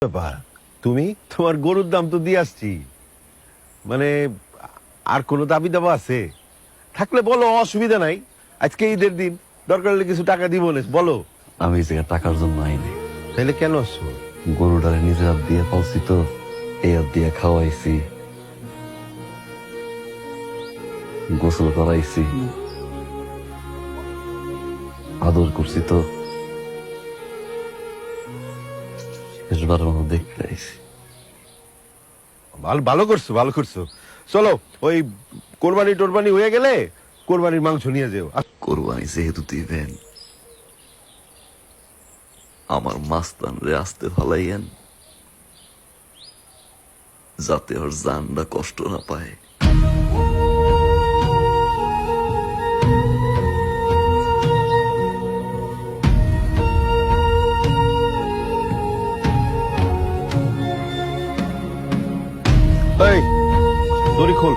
ব্যাপার, তুমি তোমার গরুর দাম তো দিয়ে আসছি, মানে আর কোনো দাবি দাবা আছে থাকলে বলো, অসুবিধা নাই। আজকে ঈদের দিন, দরকার হলে কিছু টাকা দিব না, বলো। আমি এই জায়গায় টাকার জন্য আইনি। তাহলে কেন আসছো? গরুটারে নিজের হাত দিয়ে পালছি তো, এই হাত দিয়ে খাওয়াইছি, গোসল করাইছি, আদর করছি তো, শেষবার মতো দেখতে আইছি। ভালো ভালো করছো, ভালো করছো। চলো, ওই কোরবানি টোরবানি হয়ে গেলে কোরবানির মাংস নিয়ে যেও। কোরবানি যেহেতু দিবেন, আমার মাস্তান রে আসতে ফালাইয়েন, যাতে ওর জানটা কষ্ট না পায়। এই দড়ি খোল।